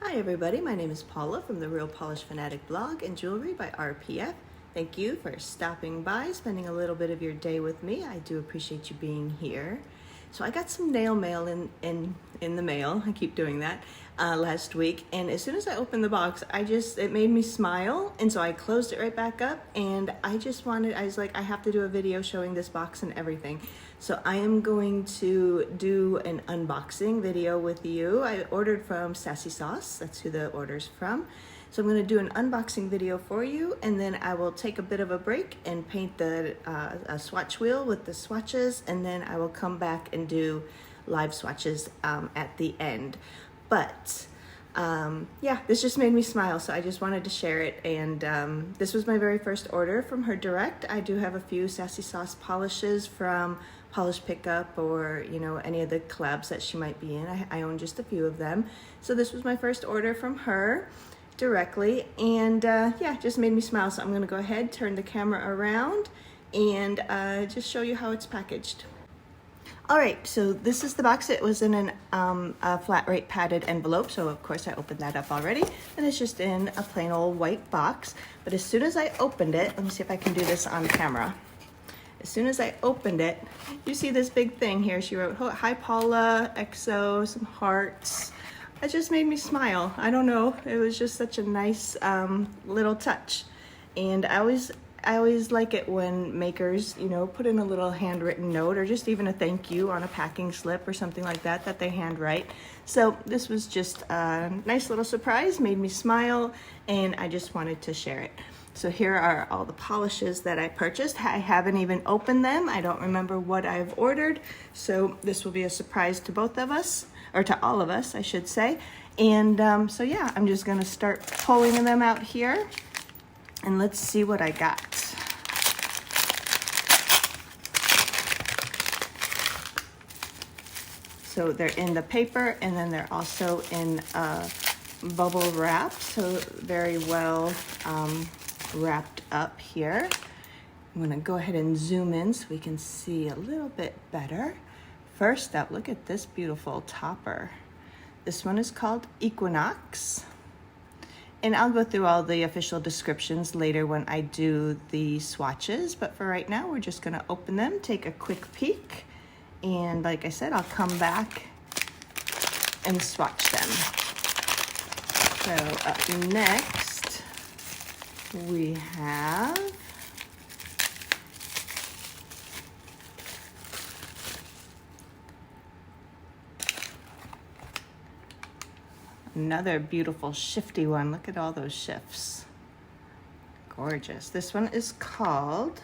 Hi everybody, my name is Paula from the Real Polish Fanatic blog and jewelry by RPF. Thank you for stopping by, spending a little bit of your day with me. I do appreciate you being here. So I got some nail mail in the mail, I keep doing that, last week, and as soon as I opened the box, it made me smile, and so I closed it right back up, and I was like, I have to do a video showing this box and everything. So I am going to do an unboxing video with you. I ordered from Sassy Sauce, that's who the order's from. So I'm going to do an unboxing video for you, and then I will take a bit of a break and paint a swatch wheel with the swatches, and then I will come back and do live swatches at the end. But yeah, this just made me smile, so I just wanted to share it. And this was my very first order from her direct. I do have a few Sassy Sauce polishes from Polish Pickup or, you know, any of the collabs that she might be in. I own just a few of them. So this was my first order from her directly, and yeah, it just made me smile. So I'm going to go ahead, turn the camera around, and just show you how it's packaged. All right, so this is the box. It was in a flat rate padded envelope, so of course I opened that up already, and it's just in a plain old white box. But as soon as I opened it, let me see if I can do this on camera. As soon as I opened it, you see this big thing here. She wrote, "Hi Paula, XO, some hearts." It just made me smile. I don't know, it was just such a nice little touch. And I always like it when makers, you know, put in a little handwritten note or just even a thank you on a packing slip or something like that that they handwrite. So this was just a nice little surprise, made me smile, and I just wanted to share it. So here are all the polishes that I purchased. I haven't even opened them. I don't remember what I've ordered. So this will be a surprise to both of us, or to all of us, I should say. And so yeah, I'm just gonna start pulling them out here, and let's see what I got. So they're in the paper, and then they're also in bubble wrap, so very well wrapped up here. I'm gonna go ahead and zoom in so we can see a little bit better. First up, look at this beautiful topper. This one is called Equinox. And I'll go through all the official descriptions later when I do the swatches, but for right now, we're just gonna open them, take a quick peek, and like I said, I'll come back and swatch them. So up next, we have another beautiful shifty one. Look at all those shifts. Gorgeous. This one is called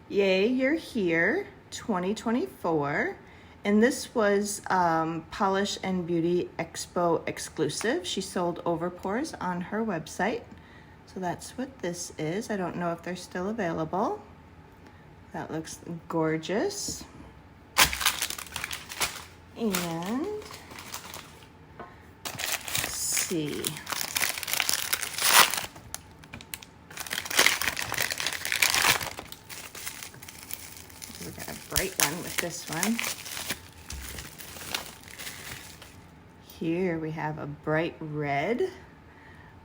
Yay, You're Here 2024. And this was Polish and Beauty Expo exclusive. She sold overpours on her website. So that's what this is. I don't know if they're still available. That looks gorgeous. And see. We got a bright one with this one. Here we have a bright red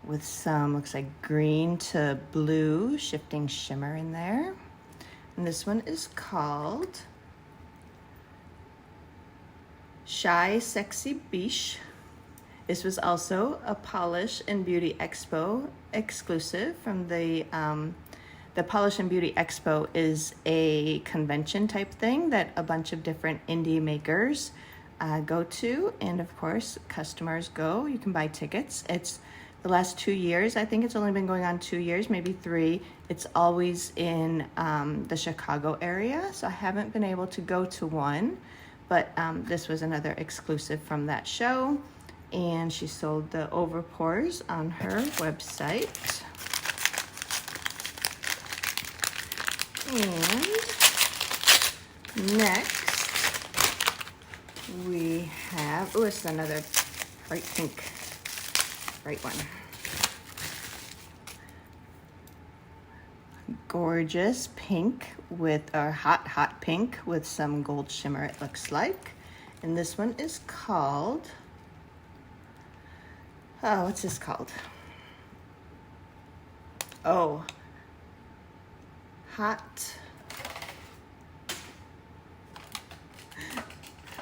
with some, looks like green to blue shifting shimmer in there. And this one is called Shy Sexy Beige. This was also a Polish and Beauty Expo exclusive from the Polish and Beauty Expo is a convention type thing that a bunch of different indie makers go to, and of course customers go. You can buy tickets. It's the last 2 years. I think it's only been going on 2 years, maybe 3. It's always in the Chicago area, so I haven't been able to go to one, but this was another exclusive from that show. And she sold the overpours on her website. And next we have, oh, this is another bright pink, bright one. Gorgeous pink with, or hot pink with some gold shimmer, it looks like. And this one is called Oh, what's this called? Oh, hot.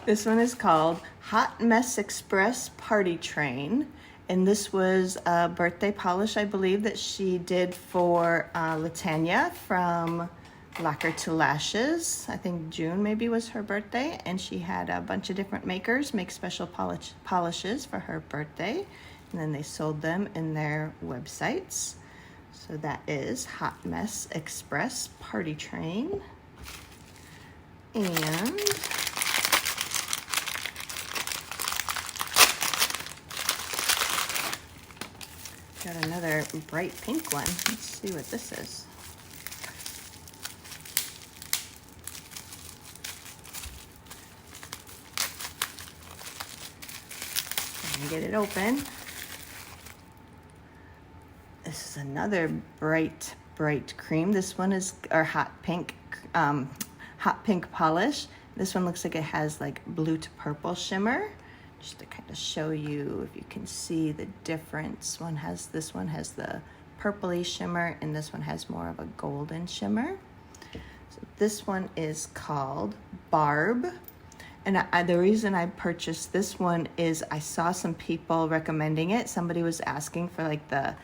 This one is called Hot Mess Express Party Train. And this was a birthday polish, I believe, that she did for Latanya from Lacquer to Lashes. I think June maybe was her birthday. And she had a bunch of different makers make special polishes for her birthday. And then they sold them in their websites. So that is Hot Mess Express Party Train. And got another bright pink one. Let's see what this is. Let me get it open. This is another bright cream. This one is our hot pink polish. This one looks like it has like blue to purple shimmer. Just to kind of show you if you can see the difference. This one has the purpley shimmer, and this one has more of a golden shimmer. So this one is called Barb. And the reason I purchased this one is I saw some people recommending it. Somebody was asking for like the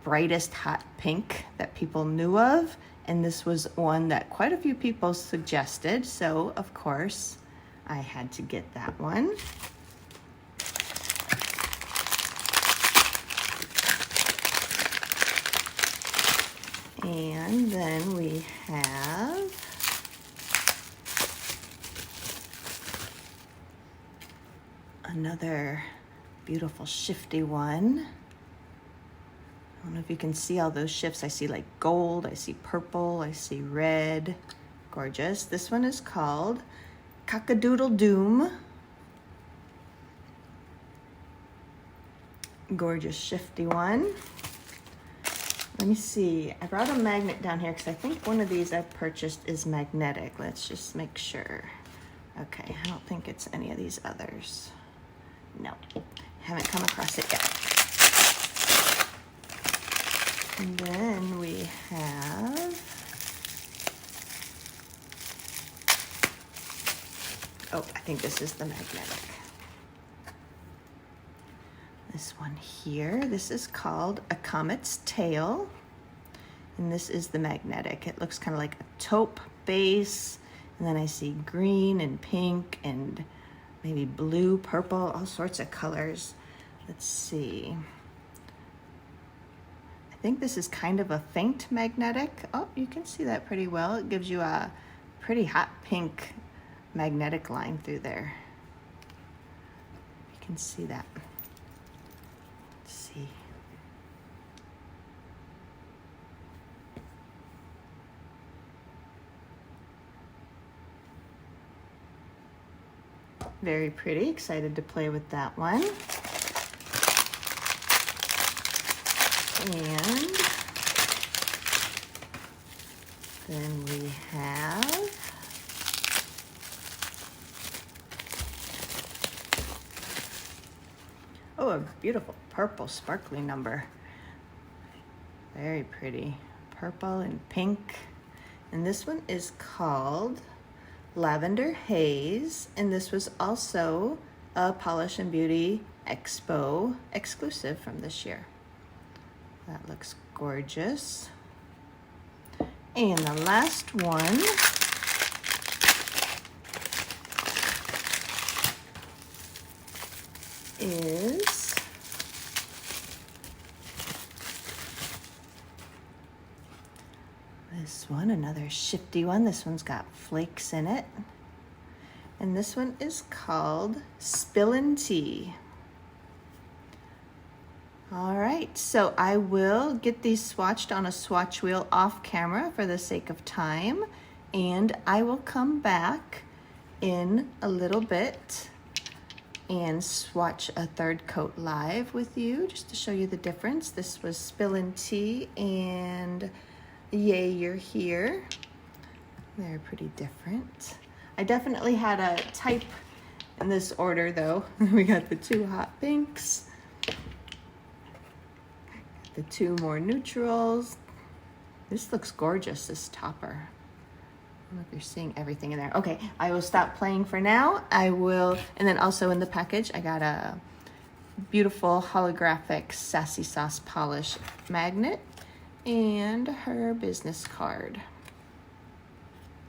brightest hot pink that people knew of. And this was one that quite a few people suggested. So of course I had to get that one. And then we have another beautiful shifty one. I don't know if you can see all those shifts. I see like gold, I see purple, I see red. Gorgeous. This one is called Kaka Doodle Doom. Gorgeous shifty one. Let me see. I brought a magnet down here because I think one of these I've purchased is magnetic. Let's just make sure. Okay, I don't think it's any of these others. No, haven't come across it yet. And then we have, oh, I think this is the magnetic. This one here, this is called A Comet's Tail. And this is the magnetic. It looks kind of like a taupe base. And then I see green and pink and maybe blue, purple, all sorts of colors. Let's see. I think this is kind of a faint magnetic. Oh, you can see that pretty well. It gives you a pretty hot pink magnetic line through there. You can see that. Let's see. Very pretty. Excited to play with that one. And then we have oh, a beautiful purple sparkly number. Very pretty. Purple and pink. And this one is called Lavender Haze, and this was also a Polish and Beauty Expo exclusive from this year. That looks gorgeous. And the last one is this one, another shifty one. This one's got flakes in it. And this one is called Spillin' Tea. All right, so I will get these swatched on a swatch wheel off camera for the sake of time, and I will come back in a little bit and swatch a third coat live with you just to show you the difference. This was Spillin' Tea and Yay You're Here. They're pretty different. I definitely had a type in this order though. We got the two hot pinks. the two more neutrals. This looks gorgeous, this topper. I don't know if you're seeing everything in there. Okay, I will stop playing for now. I will, and then also in the package, I got a beautiful holographic Sassy Sauce polish magnet and her business card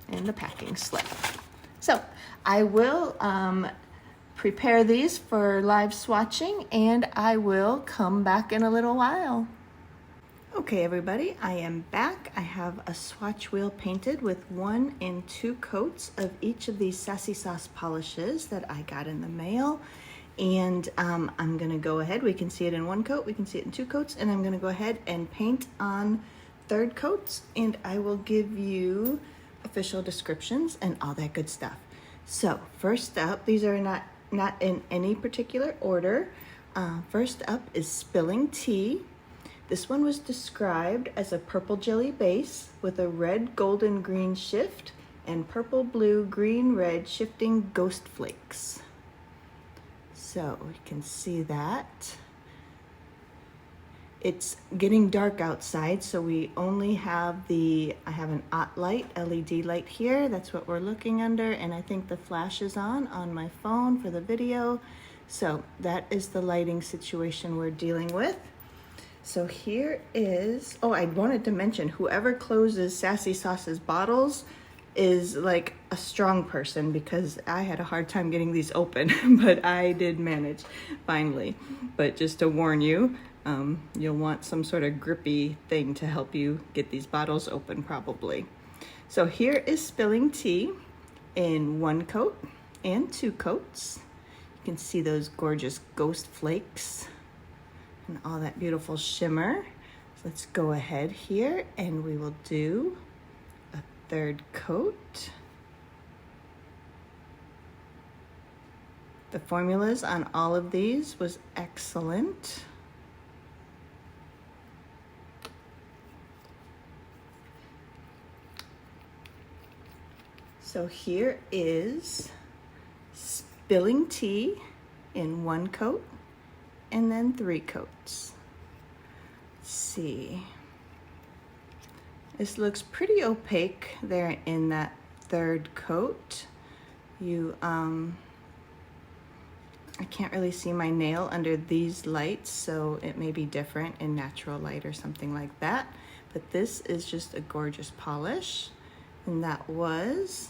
and the packing slip. So I will prepare these for live swatching, and I will come back in a little while. Okay everybody, I am back. I have a swatch wheel painted with 1 and 2 coats of each of these Sassy Sauce polishes that I got in the mail. And I'm gonna go ahead, we can see it in 1 coat, we can see it in 2 coats, and I'm gonna go ahead and paint on 3rd coats, and I will give you official descriptions and all that good stuff. So first up, these are not in any particular order. First up is Spilling Tea. This one was described as a purple jelly base with a red golden green shift and purple blue green red shifting ghost flakes. So you can see that. It's getting dark outside, so we only have I have an OT light, LED light here. That's what we're looking under, and I think the flash is on my phone for the video. So that is the lighting situation we're dealing with. So here is, oh, I wanted to mention, whoever closes Sassy Sauce's bottles is like a strong person, because I had a hard time getting these open, but I did manage finally. But just to warn you, you'll want some sort of grippy thing to help you get these bottles open probably. So here is Spilling Tea in 1 coat and 2 coats. You can see those gorgeous ghost flakes and all that beautiful shimmer. So let's go ahead here and we will do a 3rd coat. The formulas on all of these was excellent. So here is Spilling Tea in 1 coat and then 3 coats. Let's see. This looks pretty opaque there in that 3rd coat. I can't really see my nail under these lights, so it may be different in natural light or something like that. But this is just a gorgeous polish. And that was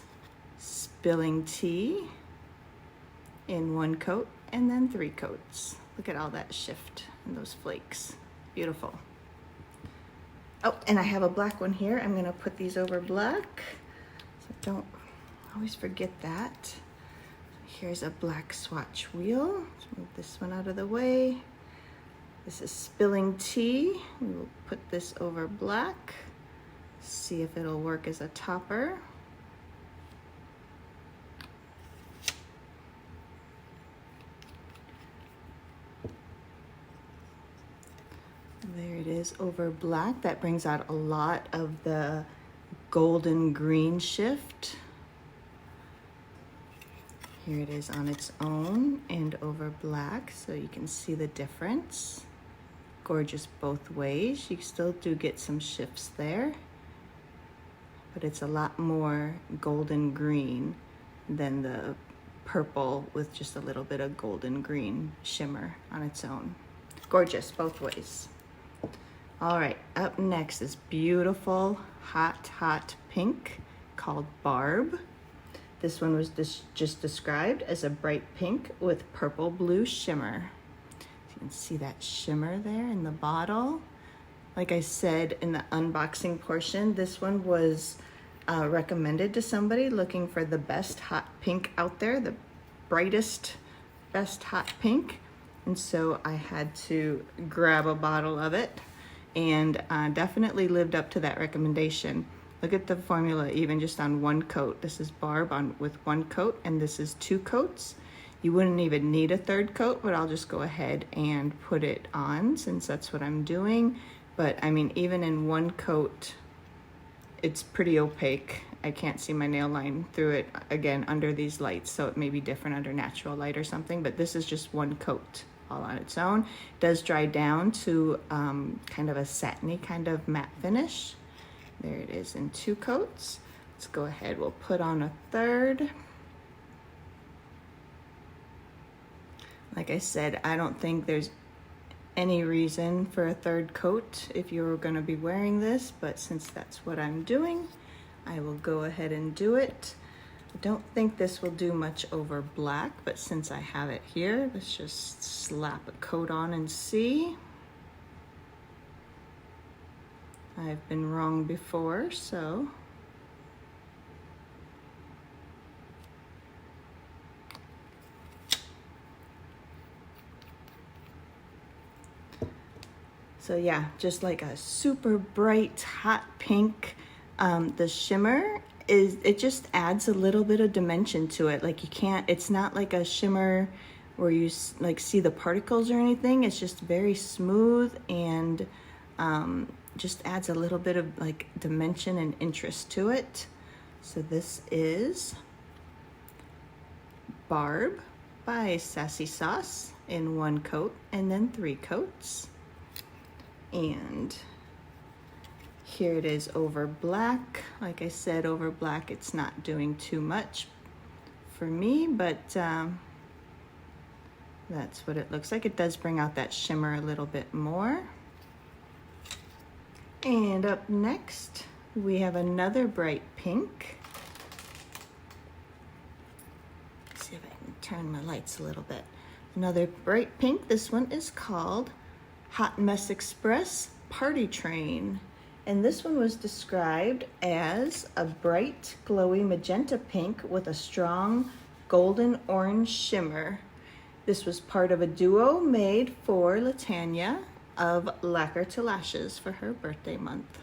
Spilling Tea in 1 coat and then 3 coats. Look at all that shift and those flakes. Beautiful. Oh, and I have a black one here. I'm gonna put these over black, so don't always forget that. Here's a black swatch wheel. Let's move this one out of the way. This is Spilling Tea. We will put this over black. See if it'll work as a topper. There it is over black. That brings out a lot of the golden green shift. Here it is on its own and over black, so you can see the difference. Gorgeous both ways. You still do get some shifts there, but it's a lot more golden green than the purple with just a little bit of golden green shimmer on its own. Gorgeous both ways. All right, up next is beautiful hot pink called Barb. This one was just described as a bright pink with purple blue shimmer. You can see that shimmer there in the bottle. Like I said in the unboxing portion, this one was recommended to somebody looking for the best hot pink out there, the brightest, best hot pink. And so I had to grab a bottle of it, and definitely lived up to that recommendation. Look at the formula even just on 1 coat. This is Barb with 1 coat, and this is 2 coats. You wouldn't even need a 3rd coat, but I'll just go ahead and put it on since that's what I'm doing. But I mean, even in 1 coat, it's pretty opaque. I can't see my nail line through it, again, under these lights, so it may be different under natural light or something, but this is just 1 coat. all on its own. It does dry down to kind of a satiny kind of matte finish. There it is in 2 coats. Let's go ahead, we'll put on a third. Like I said, I don't think there's any reason for a third coat if you were gonna be wearing this, but since that's what I'm doing, I will go ahead and do it. I don't think this will do much over black, but since I have it here, let's just slap a coat on and see. I've been wrong before, so. So yeah, just like a super bright hot pink. The shimmer it just adds a little bit of dimension to it. Like it's not like a shimmer where you like see the particles or anything. It's just very smooth and just adds a little bit of like dimension and interest to it. So this is Barb by Sassy Sauce in 1 coat and then 3 coats. And here it is over black. Like I said, over black, it's not doing too much for me, but that's what it looks like. It does bring out that shimmer a little bit more. And up next, we have another bright pink. Let's see if I can turn my lights a little bit. Another bright pink. This one is called Hot Mess Express Party Train. And this one was described as a bright, glowy magenta pink with a strong golden orange shimmer. This was part of a duo made for Latanya of Lacquer to Lashes for her birthday month.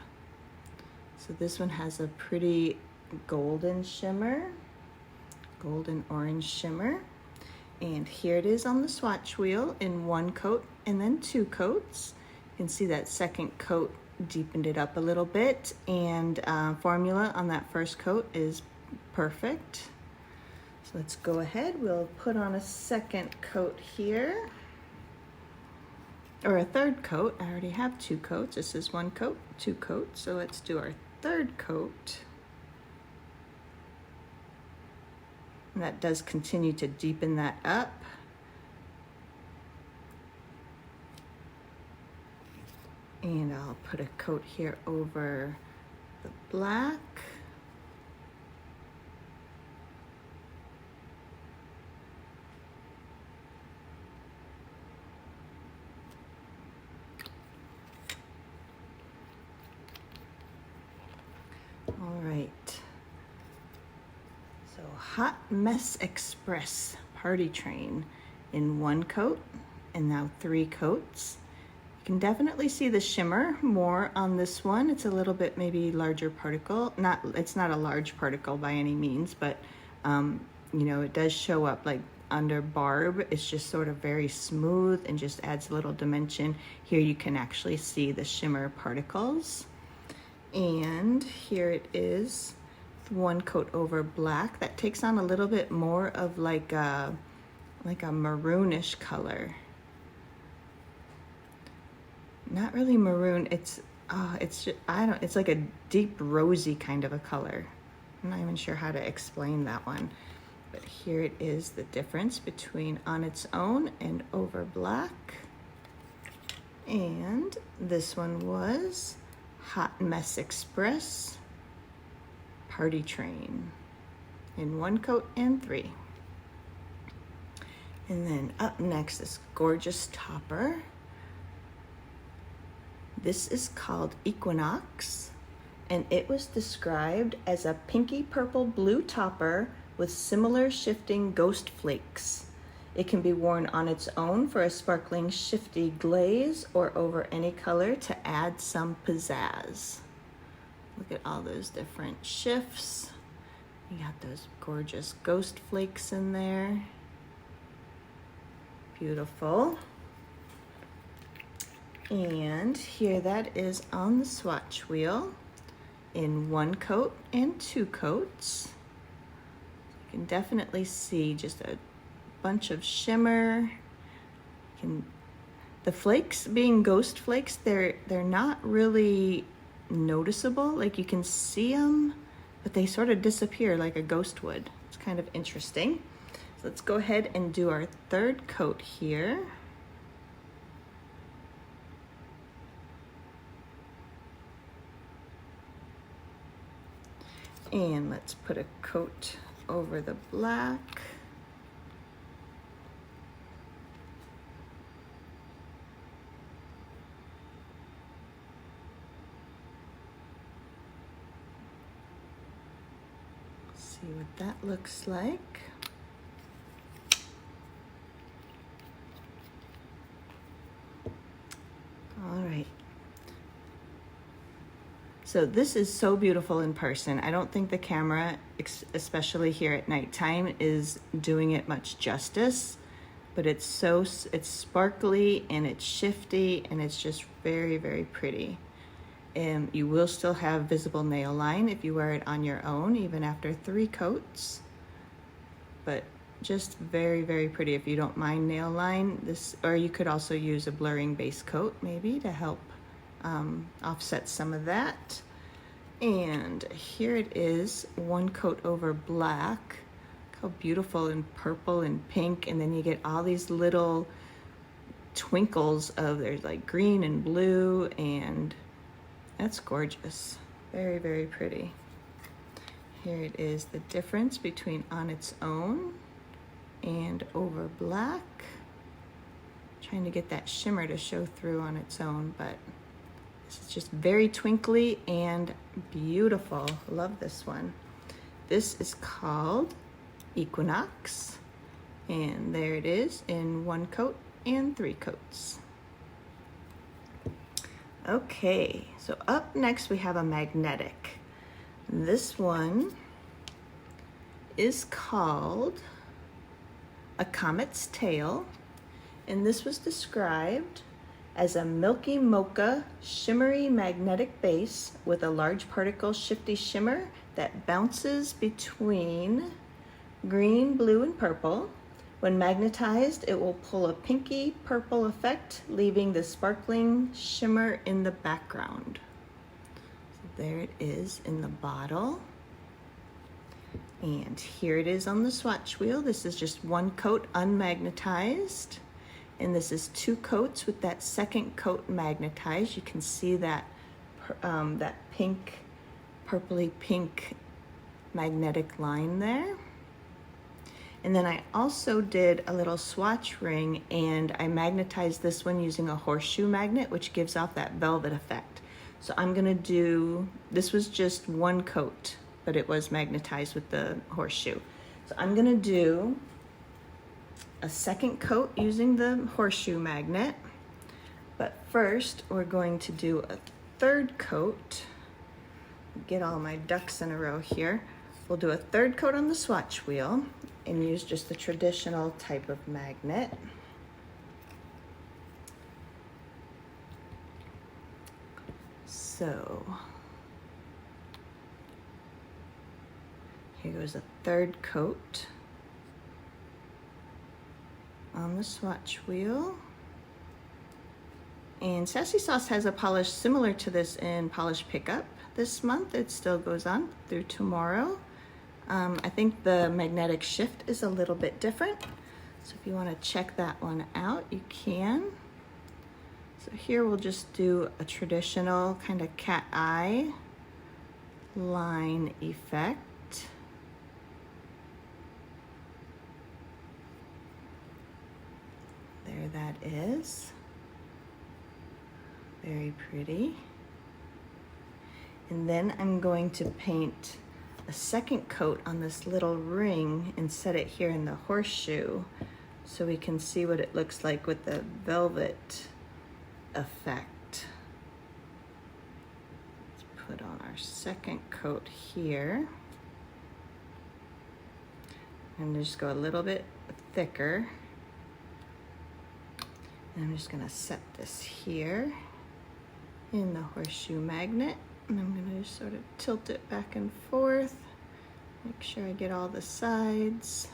So this one has a pretty golden shimmer, golden orange shimmer. And here it is on the swatch wheel in 1 coat and then 2 coats. You can see that second coat deepened it up a little bit, and formula on that first coat is perfect. So let's go ahead, we'll put on a second coat here, or a third coat. I already have 2 coats. This is 1 coat, 2 coats. So let's do our third coat. And that does continue to deepen that up. And I'll put a coat here over the black. All right. So Hot Mess Express Party Train in 1 coat and now 3 coats. You can definitely see the shimmer more on this one. It's a little bit maybe larger particle. It's not a large particle by any means, but you know, it does show up like under Barb. It's just sort of very smooth and just adds a little dimension. Here you can actually see the shimmer particles. And here it is, 1 coat over black. That takes on a little bit more of like a maroonish color. Not really maroon, it's just, it's like a deep rosy kind of a color. I'm not even sure how to explain that one. But here it is, the difference between on its own and over black. And this one was Hot Mess Express Party Train in 1 coat and 3. And then up next, this gorgeous topper. This is called Equinox, and it was described as a pinky purple blue topper with similar shifting ghost flakes. It can be worn on its own for a sparkling shifty glaze or over any color to add some pizzazz. Look at all those different shifts. You got those gorgeous ghost flakes in there. Beautiful. And here that is on the swatch wheel in 1 coat and 2 coats. You can definitely see just a bunch of shimmer. You the flakes being ghost flakes, they're not really noticeable. Like you can see them, but they sort of disappear like a ghost would. It's kind of interesting. So let's go ahead and do our third coat here. And let's put a coat over the black. See what that looks like. All right. So this is so beautiful in person. I don't think the camera, especially here at nighttime, is doing it much justice, but it's sparkly and it's shifty and it's just very, very pretty. And you will still have visible nail line if you wear it on your own, even after 3 coats. But just very, very pretty if you don't mind nail line. Or you could also use a blurring base coat maybe to help offset some of that. And here it is, 1 coat over black. Look how beautiful in purple and pink, and then you get all these little twinkles of, there's like green and blue, and that's gorgeous. Very, very pretty. Here it is, the difference between on its own and over black. Trying to get that shimmer to show through on its own, but this is just very twinkly and beautiful. Love this one. This is called Equinox, and there it is in 1 coat and 3 coats. Okay, so up next we have a magnetic. This one is called A Comet's Tail, and this was described as a milky mocha shimmery magnetic base with a large particle shifty shimmer that bounces between green, blue, and purple. When magnetized, it will pull a pinky purple effect, leaving the sparkling shimmer in the background. So there it is in the bottle. And here it is on the swatch wheel. This is just 1 coat unmagnetized. And this is 2 coats with that 2nd coat magnetized. You can see that that pink, purpley pink magnetic line there. And then I also did a little swatch ring, and I magnetized this one using a horseshoe magnet, which gives off that velvet effect. So I'm gonna do, this was just 1 coat, but it was magnetized with the horseshoe. So I'm gonna do a 2nd coat using the horseshoe magnet. But first, we're going to do a 3rd coat. Get all my ducks in a row here. We'll do a 3rd coat on the swatch wheel and use just the traditional type of magnet. So here goes a 3rd coat on the swatch wheel. And Sassy Sauce has a polish similar to this in Polish Pickup this month. It still goes on through tomorrow. I think the magnetic shift is a little bit different. So if you want to check that one out, you can. So here we'll just do a traditional kind of cat eye line effect. There that is. Very pretty. And then I'm going to paint a 2nd coat on this little ring and set it here in the horseshoe so we can see what it looks like with the velvet effect. Let's put on our 2nd coat here. And just go a little bit thicker. And I'm just gonna set this here in the horseshoe magnet. And I'm gonna just sort of tilt it back and forth. Make sure I get all the sides.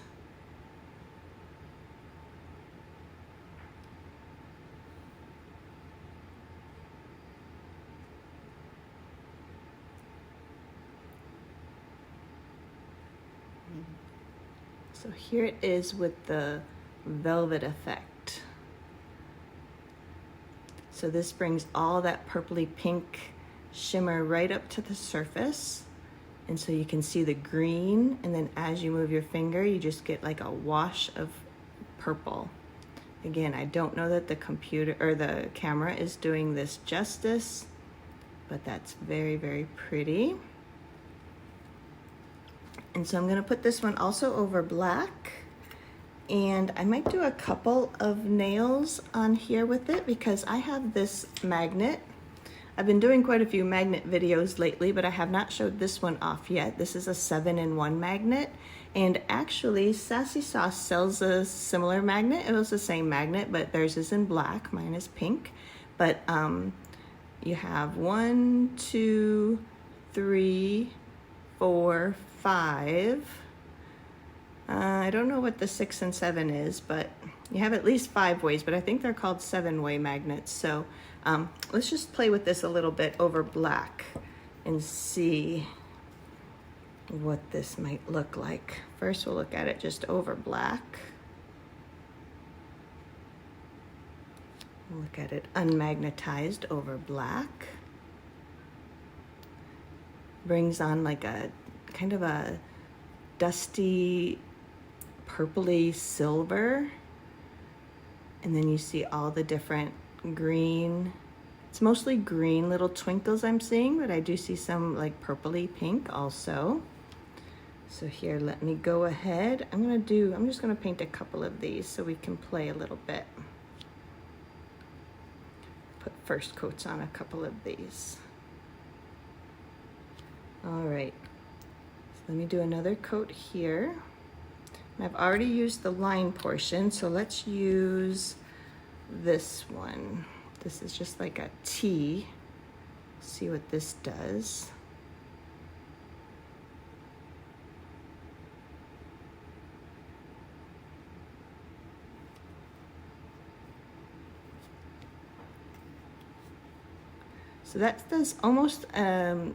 So here it is with the velvet effect. So this brings all that purpley pink shimmer right up to the surface. And so you can see the green, and then as you move your finger, you just get like a wash of purple. Again, I don't know that the computer or the camera is doing this justice, but that's very, very pretty. And so I'm gonna put this one also over black, and I might do a couple of nails on here with it because I have this magnet. I've been doing quite a few magnet videos lately, but I have not showed this one off yet. This is a 7-in-1 magnet, and actually Sassy Sauce sells a similar magnet. It was the same magnet, but theirs is in black, mine is pink. But you have 1, 2, 3, 4, 5. I don't know what the 6 and 7 is, but you have at least 5 ways, but I think they're called 7-way magnets. So let's just play with this a little bit over black and see what this might look like. First, we'll look at it just over black. We'll look at it unmagnetized over black. Brings on like a kind of a dusty purpley silver, and then you see all the different green. It's mostly green little twinkles I'm seeing, but I do see some like purpley pink also. So here, let me go ahead. I'm just gonna paint a couple of these so we can play a little bit. Put first coats on a couple of these. All right, so let me do another coat here. I've already used the line portion, so let's use this one. This is just like a T. See what this does. So that does almost an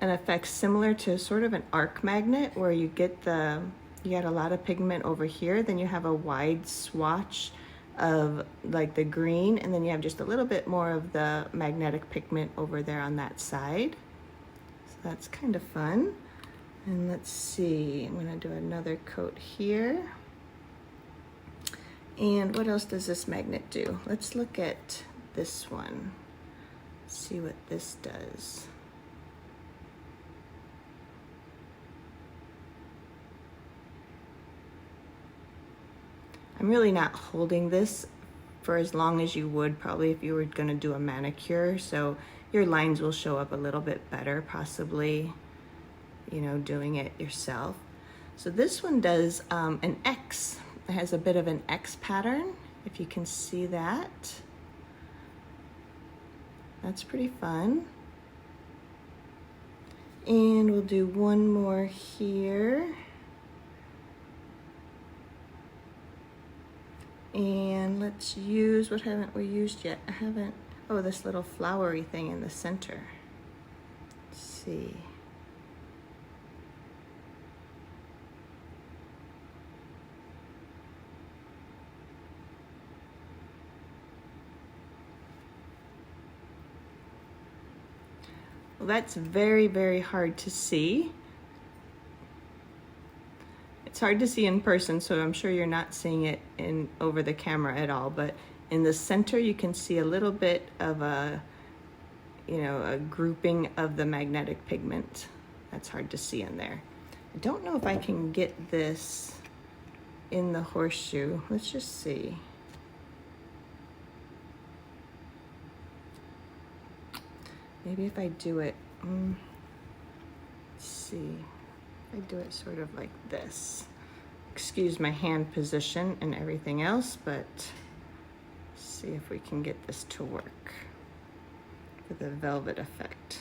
effect similar to sort of an arc magnet, where you get a lot of pigment over here, then you have a wide swatch of like the green, and then you have just a little bit more of the magnetic pigment over there on that side. So that's kind of fun. And let's see, I'm gonna do another coat here. And what else does this magnet do? Let's look at this one. See what this does. I'm really not holding this for as long as you would probably if you were gonna do a manicure, so your lines will show up a little bit better, possibly, you know, doing it yourself. So this one does an X. It has a bit of an X pattern, if you can see that. That's pretty fun. And we'll do one more here. And let's use, what haven't we used yet? Oh, this little flowery thing in the center. Let's see. Well, that's very, very hard to see. It's hard to see in person, so I'm sure you're not seeing it over the camera at all, but in the center you can see a little bit of a grouping of the magnetic pigment. That's hard to see in there. I don't know if I can get this in the horseshoe. Let's just see. Maybe if I do it, let's see. I do it sort of like this. Excuse my hand position and everything else, but see if we can get this to work for the velvet effect.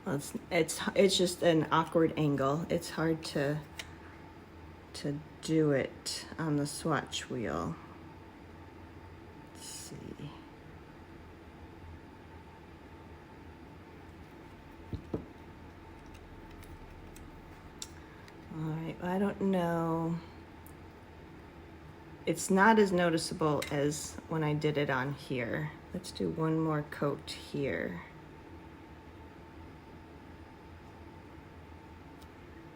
Well, it's just an awkward angle. It's hard to do it on the swatch wheel. Let's see. right, I don't know. It's not as noticeable as when I did it on here. Let's do one more coat here.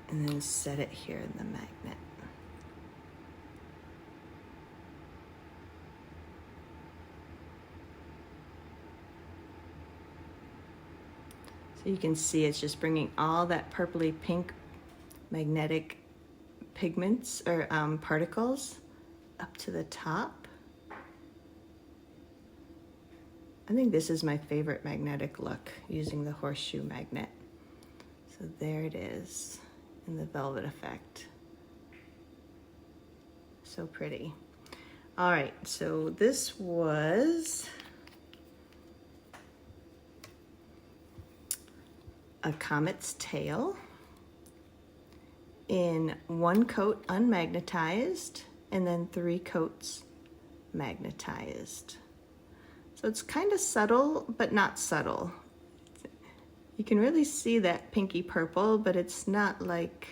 And then set it here in the magnet. So you can see it's just bringing all that purpley pink magnetic pigments or particles up to the top. I think this is my favorite magnetic look, using the horseshoe magnet. So there it is in the velvet effect. So pretty. All right, so this was a comet's tail in one coat unmagnetized and then 3 coats magnetized. So it's kind of subtle, but not subtle. You can really see that pinky purple, but it's not like,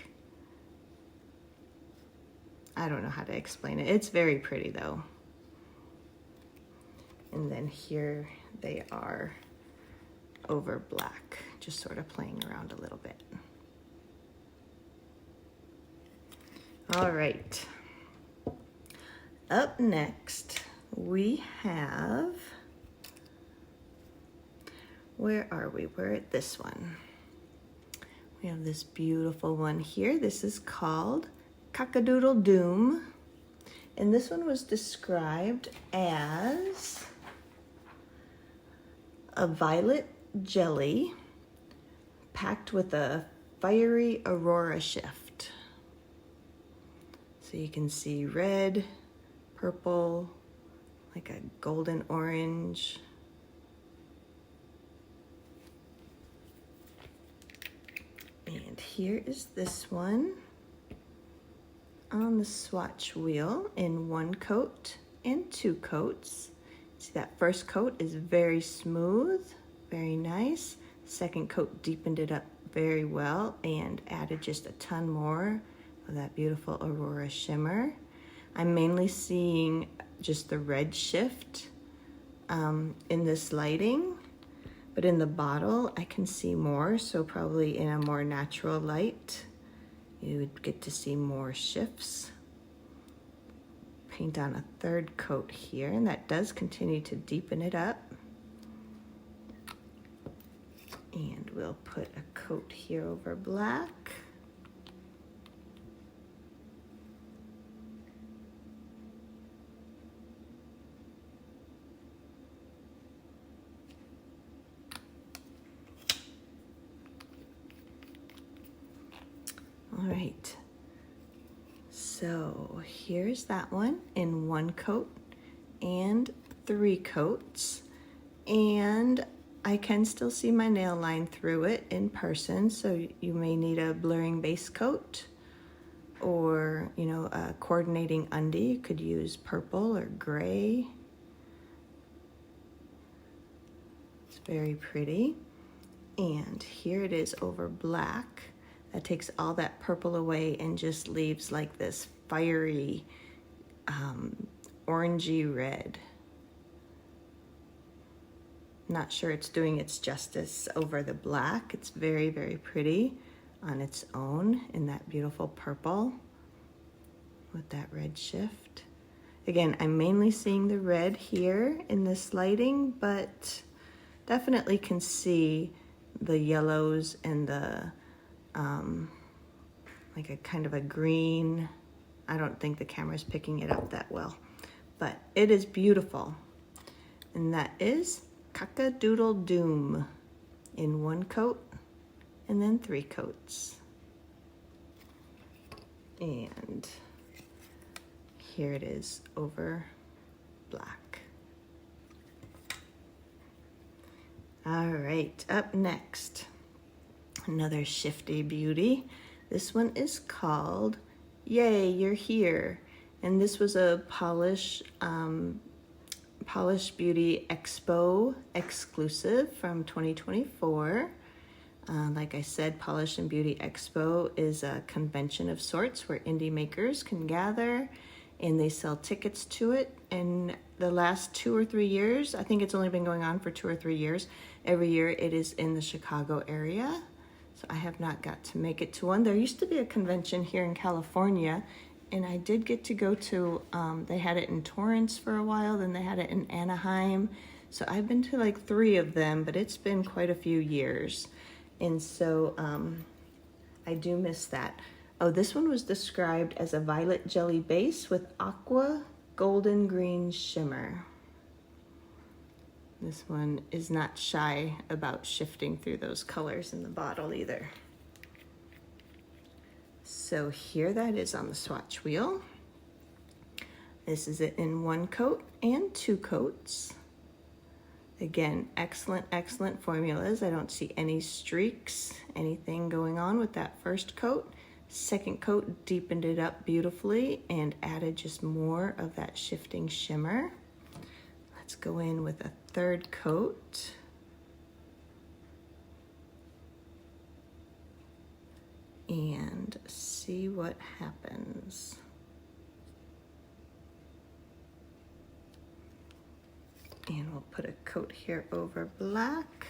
I don't know how to explain it. It's very pretty though. And then here they are over black, just sort of playing around a little bit. All right. Up next, we have, where are we? We're at this one. We have this beautiful one here. This is called Kaka Doom. And this one was described as a violet jelly packed with a fiery aurora shift. So you can see red, purple, like a golden orange. And here is this one on the swatch wheel in 1 coat and 2 coats. See, that first coat is very smooth, very nice. Second coat deepened it up very well and added just a ton more of that beautiful aurora shimmer. I'm mainly seeing just the red shift in this lighting, but in the bottle I can see more, so probably in a more natural light you would get to see more shifts. Paint on a 3rd coat here, and that does continue to deepen it up. And we'll put a coat here over black. All right, so here's that one in 1 coat and 3 coats. And I can still see my nail line through it in person, so you may need a blurring base coat or, you know, a coordinating undie. You could use purple or gray. It's very pretty. And here it is over black. That takes all that purple away and just leaves like this fiery orangey red. Not sure it's doing its justice over the black. It's very, very pretty on its own in that beautiful purple with that red shift. Again, I'm mainly seeing the red here in this lighting, but definitely can see the yellows and the like a kind of a green. I don't think the camera's picking it up that well, but it is beautiful. And that is Kaka Doom in 1 coat and then 3 coats. And here it is over black. All right, up next, another shifty beauty. This one is called Yay, You're Here. And this was a Polish Beauty Expo exclusive from 2024. Like I said, Polish and Beauty Expo is a convention of sorts where indie makers can gather and they sell tickets to it. In the last 2 or 3 years, I think it's only been going on for 2 or 3 years, every year it is in the Chicago area. So I have not got to make it to one. There used to be a convention here in California, and I did get to go to, they had it in Torrance for a while, then they had it in Anaheim. So I've been to like 3 of them, but it's been quite a few years. And so I do miss that. Oh, this one was described as a violet jelly base with aqua golden green shimmer. This one is not shy about shifting through those colors in the bottle either. So here that is on the swatch wheel. This is it in 1 coat and 2 coats. Again, excellent, excellent formulas. I don't see any streaks, anything going on with that first coat. Second coat deepened it up beautifully and added just more of that shifting shimmer. Let's go in with a 3rd coat. And see what happens. And we'll put a coat here over black.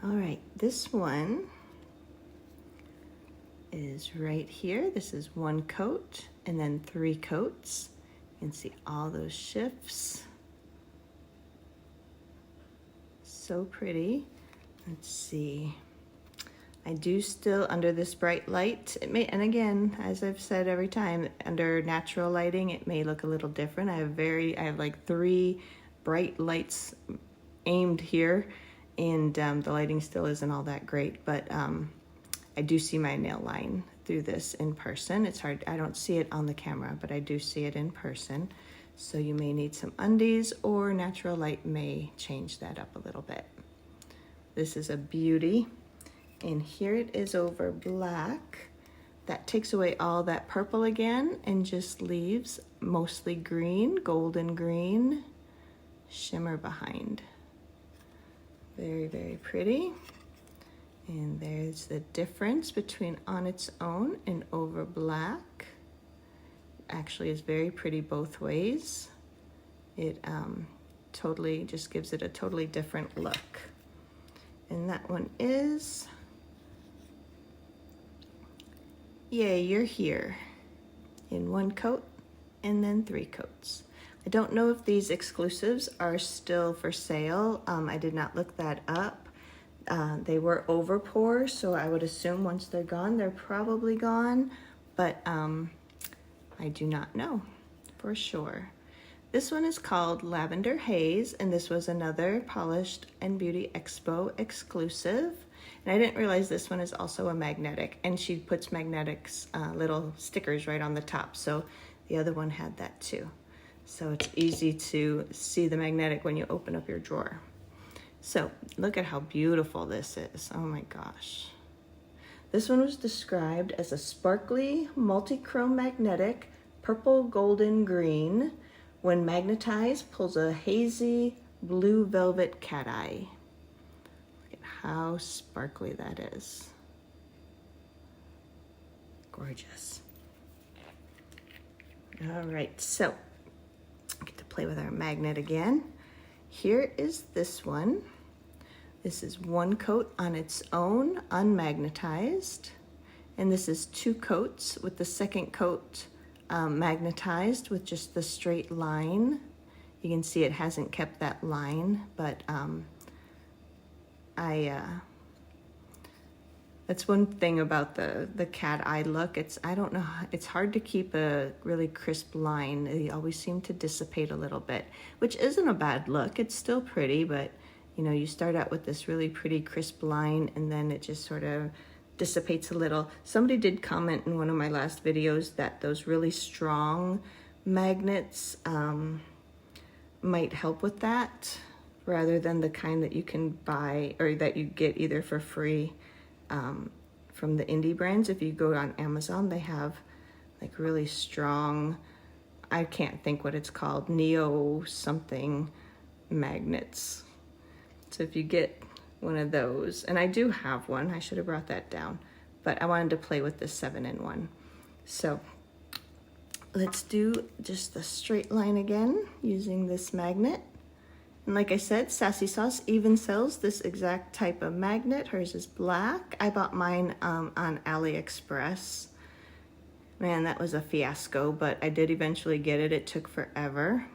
All right, this one is right here. This is 1 coat and then 3 coats. You can see all those shifts. So pretty. Let's see. I do still, under this bright light, it may, and again, as I've said every time, under natural lighting, it may look a little different. I have like 3 bright lights aimed here, and the lighting still isn't all that great, but I do see my nail line through this in person. It's hard, I don't see it on the camera, but I do see it in person. So you may need some undies, or natural light may change that up a little bit. This is a beauty. And here it is over black. That takes away all that purple again and just leaves mostly green, golden green shimmer behind. Very, very pretty. And there's the difference between on its own and over black. Actually is very pretty both ways. It totally just gives it a totally different look. And that one is, yay, you're here, in 1 coat and then 3 coats. I don't know if these exclusives are still for sale. I did not look that up. They were over pour, so I would assume once they're gone, they're probably gone, but I do not know for sure. This one is called Lavender Haze, and this was another Polished and Beauty Expo exclusive. And I didn't realize this one is also a magnetic, and she puts magnetics, little stickers right on the top. So the other one had that too. So it's easy to see the magnetic when you open up your drawer. So look at how beautiful this is. Oh my gosh. This one was described as a sparkly, multi-chrome magnetic, purple, golden, green. When magnetized, pulls a hazy blue velvet cat eye. Look at how sparkly that is. Gorgeous. All right, so get to play with our magnet again. Here is this one. This is 1 coat on its own, unmagnetized. And this is 2 coats with the 2nd coat magnetized with just the straight line. You can see it hasn't kept that line, but that's one thing about the cat eye look. I don't know, it's hard to keep a really crisp line. They always seem to dissipate a little bit, which isn't a bad look. It's still pretty, but you know, you start out with this really pretty crisp line and then it just sort of dissipates a little. Somebody did comment in one of my last videos that those really strong magnets might help with that, rather than the kind that you can buy or that you get either for free from the indie brands. If you go on Amazon, they have like really strong, I can't think what it's called, neo something magnets. So if you get one of those, and I do have one, I should have brought that down, but I wanted to play with the 7-in-1. So let's do just the straight line again using this magnet. And like I said, Sassy Sauce even sells this exact type of magnet. Hers is black. I bought mine on AliExpress. Man, that was a fiasco, but I did eventually get it. It took forever.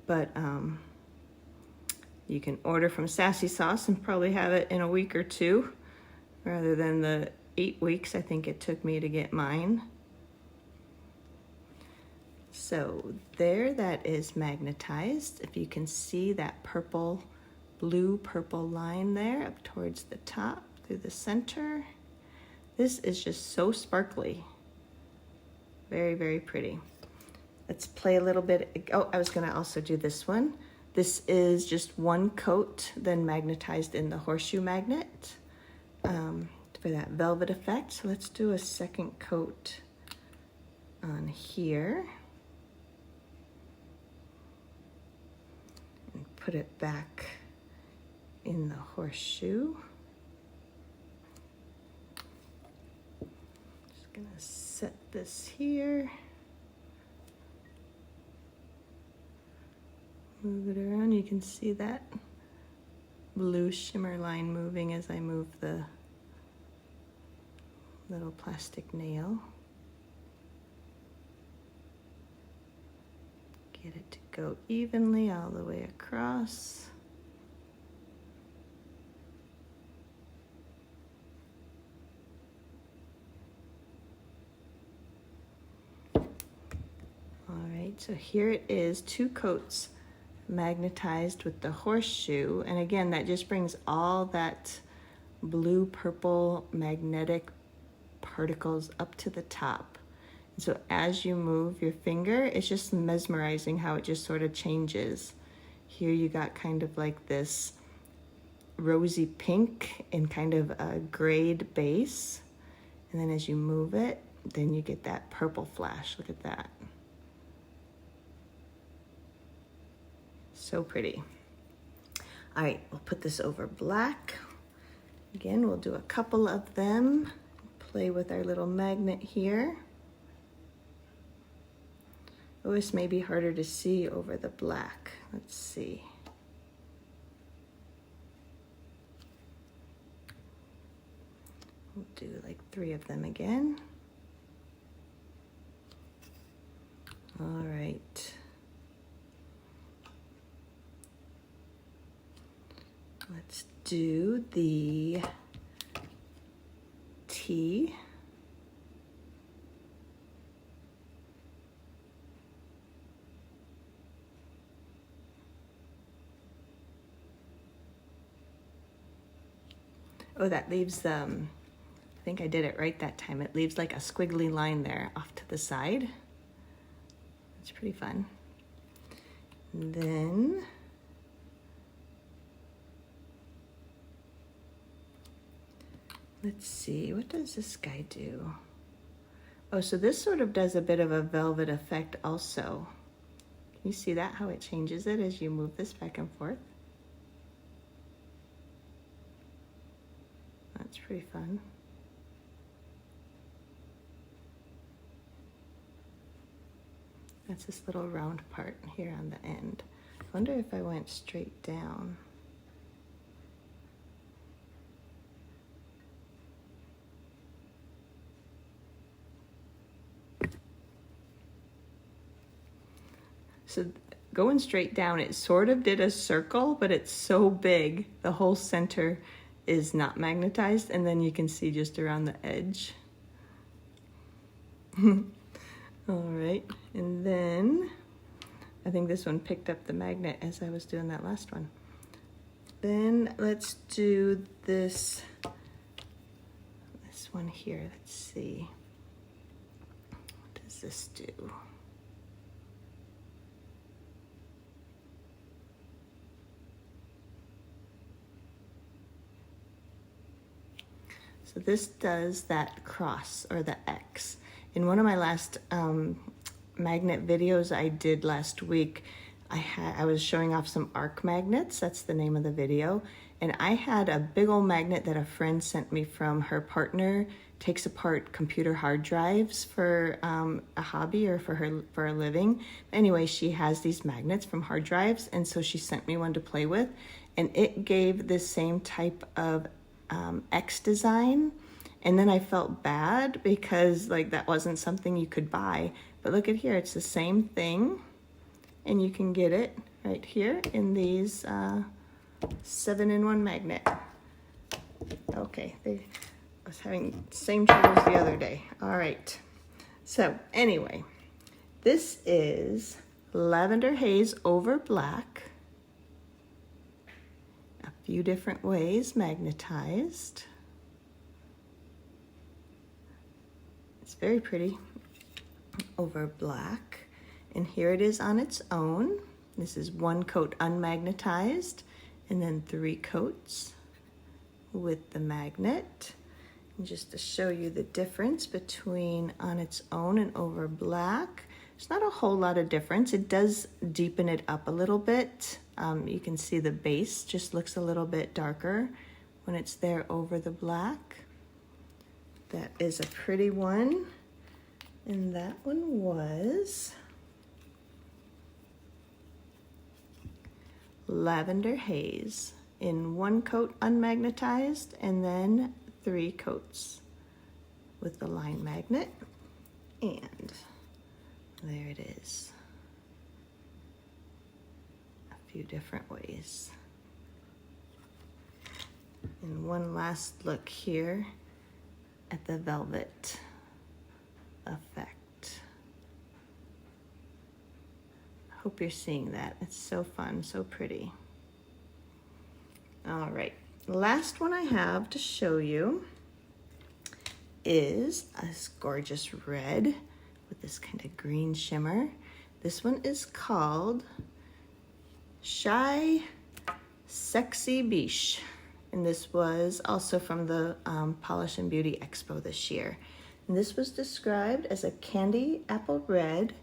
But you can order from Sassy Sauce and probably have it in a week or two, rather than the 8 weeks I think it took me to get mine. So there, that is magnetized. If you can see that purple, blue purple line there up towards the top through the center. This is just so sparkly. Very, very pretty. Let's play a little bit. Oh, I was gonna also do this one. This is just one coat, then magnetized in the horseshoe magnet for that velvet effect. So let's do a second coat on here. And put it back in the horseshoe. Just gonna set this here. Move it around. You can see that blue shimmer line moving as I move the little plastic nail. Get it to go evenly all the way across. All right, so here it is, 2 coats magnetized with the horseshoe, and again that just brings all that blue purple magnetic particles up to the top. And so as you move your finger, it's just mesmerizing how it just sort of changes. Here you got kind of like this rosy pink and kind of a grayed base, and then as you move it, then you get that purple flash. Look at that. So pretty. All right, we'll put this over black. Again, we'll do a couple of them. Play with our little magnet here. Oh, this may be harder to see over the black. Let's see. We'll do like 3 of them again. All right. Let's do the T. Oh, that leaves, I think I did it right that time. It leaves like a squiggly line there off to the side. It's pretty fun. And then let's see, what does this guy do? Oh, so this sort of does a bit of a velvet effect also. Can you see that, how it changes it as you move this back and forth? That's pretty fun. That's this little round part here on the end. I wonder if I went straight down. So going straight down, it sort of did a circle, but it's so big, the whole center is not magnetized, and then you can see just around the edge. All right, and then I think this one picked up the magnet as I was doing that last one. Then let's do this one here. Let's see. What does this do? So this does that cross or the X. In one of my last magnet videos I did last week, I was showing off some arc magnets. That's the name of the video. And I had a big old magnet that a friend sent me from her partner. Takes apart computer hard drives for a hobby or for a living. Anyway, she has these magnets from hard drives, and so she sent me one to play with, and it gave the same type of X design. And then I felt bad because like that wasn't something you could buy. But look at here, it's the same thing. And you can get it right here in these 7-in-1 magnet. Okay, I was having the same troubles the other day. All right, so anyway, this is Lavender Haze over Black. A few different ways magnetized. It's very pretty over black. And here it is on its own. This is 1 coat unmagnetized, and then 3 coats with the magnet. And just to show you the difference between on its own and over black, there's not a whole lot of difference. It does deepen it up a little bit. You can see the base just looks a little bit darker when it's there over the black. That is a pretty one. And that one was Lavender Haze in 1 coat unmagnetized, and then 3 coats with the line magnet. And there it is. A few different ways. And one last look here at the velvet effect. Hope you're seeing that. It's so fun, so pretty. All right, the last one I have to show you is this gorgeous red with this kind of green shimmer. This one is called Shy Sexy Beige, and this was also from the Polish and Beauty Expo this year. And this was described as a candy apple red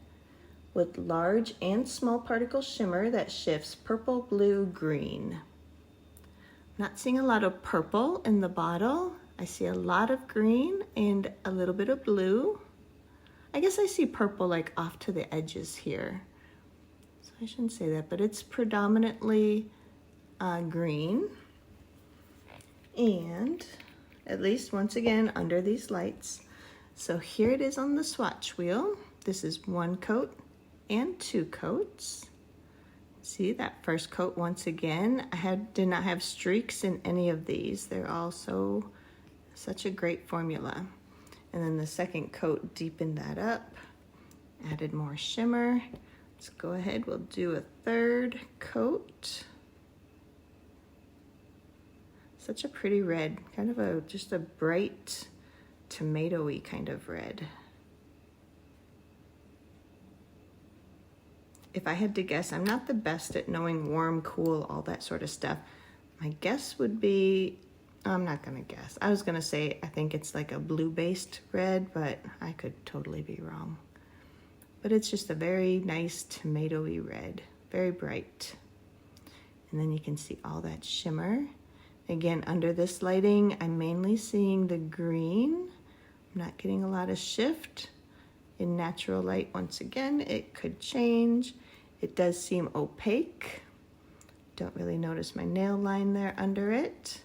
with large and small particle shimmer that shifts purple, blue, green. I'm not seeing a lot of purple in the bottle. I see a lot of green and a little bit of blue. I guess I see purple like off to the edges here. So I shouldn't say that, but it's predominantly green. And at least once again under these lights. So here it is on the swatch wheel. This is 1 coat and 2 coats. See that first coat once again. Did not have streaks in any of these. They're all such a great formula. And then the second coat deepened that up, added more shimmer. Let's go ahead, we'll do a 3rd coat. Such a pretty red, kind of just a bright tomatoey kind of red. If I had to guess, I'm not the best at knowing warm, cool, all that sort of stuff. My guess would be, I'm not gonna guess. I was gonna say, I think it's like a blue-based red, but I could totally be wrong. But it's just a very nice tomatoey red, very bright. And then you can see all that shimmer. Again, under this lighting, I'm mainly seeing the green. I'm not getting a lot of shift. In natural light, once again, it could change. It does seem opaque. Don't really notice my nail line there under it.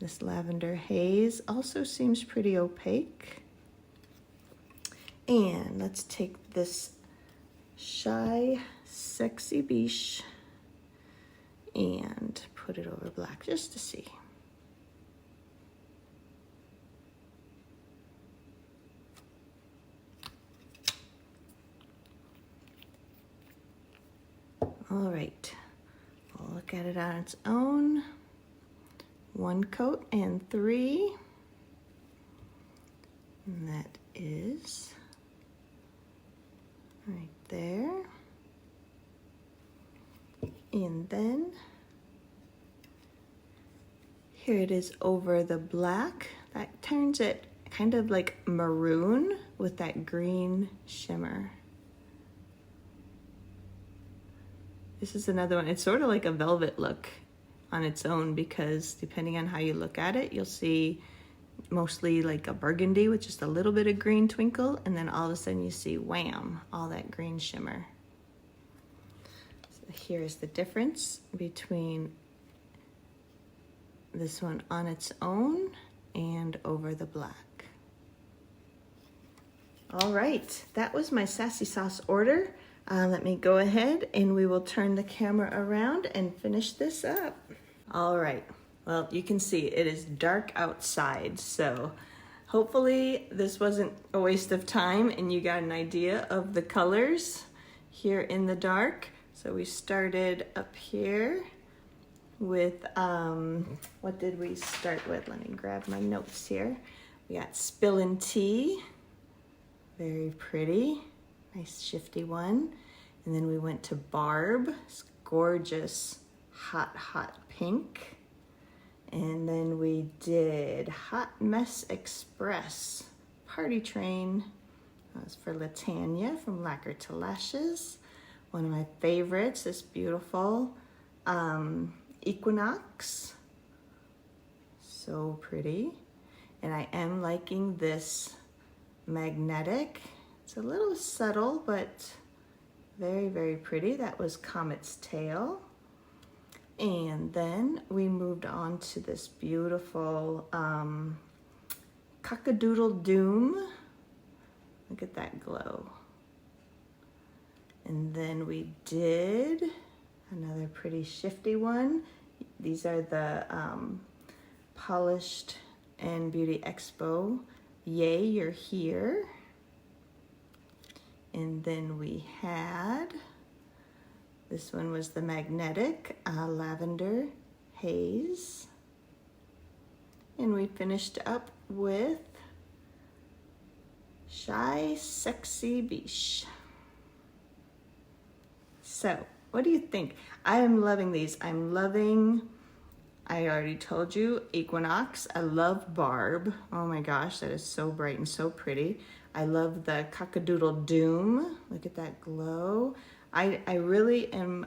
This Lavender Haze also seems pretty opaque. And let's take this Shy Sexy Beige and put it over black just to see. All right, we'll look at it on its own. 1 coat and 3. And that is right there. And then here it is over the black. that turns it kind of like maroon with that green shimmer. This is another one. It's sort of like a velvet look on its own, because depending on how you look at it, you'll see mostly like a burgundy with just a little bit of green twinkle, and then all of a sudden you see wham, all that green shimmer. So here's the difference between this one on its own and over the black. All right, that was my Sassy Sauce order. Let me go ahead and we will turn the camera around and finish this up. All right, well, you can see it is dark outside, so hopefully this wasn't a waste of time and you got an idea of the colors here in the dark. So we started up here with, what did we start with? Let me grab my notes here. We got Spillin' Tea, very pretty, nice shifty one. And then we went to Barb, it's gorgeous, hot, hot pink. And then we did Hot Mess Express, Party Train. That was for Latanya from Lacquer to Lashes. One of my favorites, this beautiful Equinox. So pretty. And I am liking this magnetic. It's a little subtle, but very, very pretty. That was Comet's Tail. And then we moved on to this beautiful Kaka Doom. Look at that glow. And then we did another pretty shifty one. These are the Polished and Beauty Expo. Yay, You're Here. And then we had, this one was the magnetic Lavender Haze. And we finished up with Shy Sexy Beach. So, what do you think? I am loving these. I'm loving, I already told you, Equinox. I love Barb. Oh my gosh, that is so bright and so pretty. I love the Cock-a-doodle Doom. Look at that glow. I really am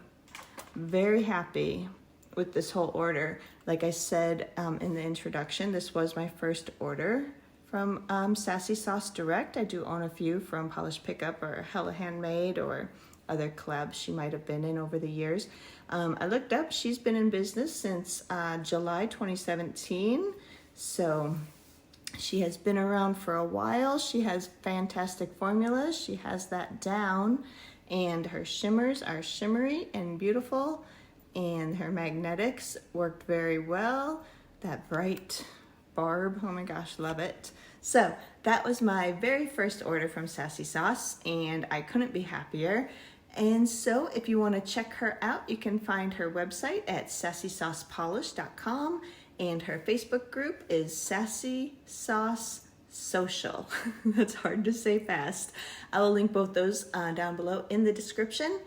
very happy with this whole order. Like I said in the introduction, this was my first order from Sassy Sauce Direct. I do own a few from Polish Pickup or Hella Handmade or other collabs she might have been in over the years. I looked up, she's been in business since July 2017. So she has been around for a while. She has fantastic formulas. She has that down. And her shimmers are shimmery and beautiful. And her magnetics worked very well. That bright Barb, oh my gosh, love it. So that was my very first order from Sassy Sauce, and I couldn't be happier. And so if you want to check her out, you can find her website at sassysaucepolish.com, and her Facebook group is Sassy Sauce Social. That's hard to say fast. I will link both those down below in the description.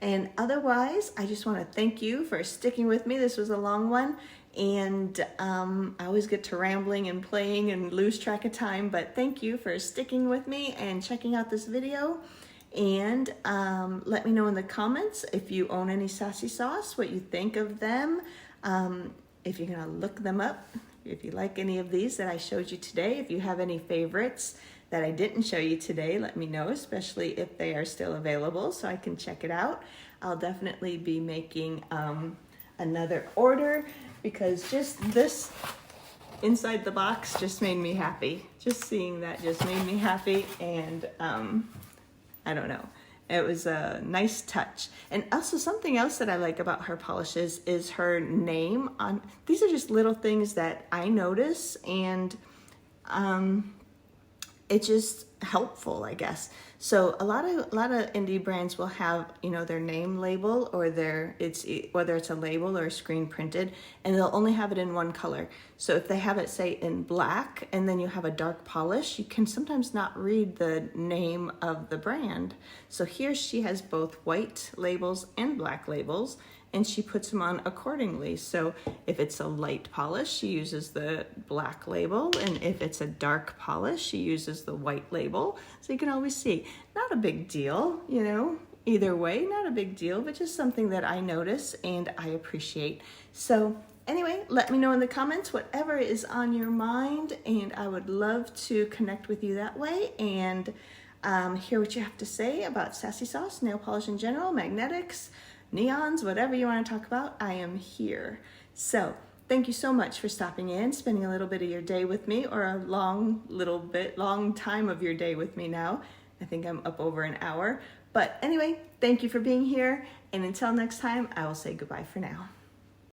And otherwise, I just want to thank you for sticking with me. This was a long one, and I always get to rambling and playing and lose track of time, but thank you for sticking with me and checking out this video. And let me know in the comments if you own any Sassy Sauce, what you think of them, if you're gonna look them up, if you like any of these that I showed you today, if you have any favorites that I didn't show you today, let me know, especially if they are still available so I can check it out. I'll definitely be making another order, because just this inside the box just made me happy. Just seeing that just made me happy, and I don't know. It was a nice touch. And also something else that I like about her polishes is her name on, these are just little things that I notice, and it just helpful, I guess. So a lot of indie brands will have, you know, their name label or whether it's a label or screen printed, and they'll only have it in one color. So if they have it say in black and then you have a dark polish, you can sometimes not read the name of the brand. So here she has both white labels and black labels, and she puts them on accordingly. So if it's a light polish, she uses the black label, and if it's a dark polish, she uses the white label. So you can always see. Not a big deal, you know, either way, not a big deal, but just something that I notice and I appreciate. So anyway, let me know in the comments whatever is on your mind, and I would love to connect with you that way and hear what you have to say about Sassy Sauce, nail polish in general, magnetics, neons, whatever you want to talk about, I am here. So thank you so much for stopping in, spending a little bit of your day with me, or a long time of your day with me now. I think I'm up over an hour. But anyway, thank you for being here. And until next time, I will say goodbye for now.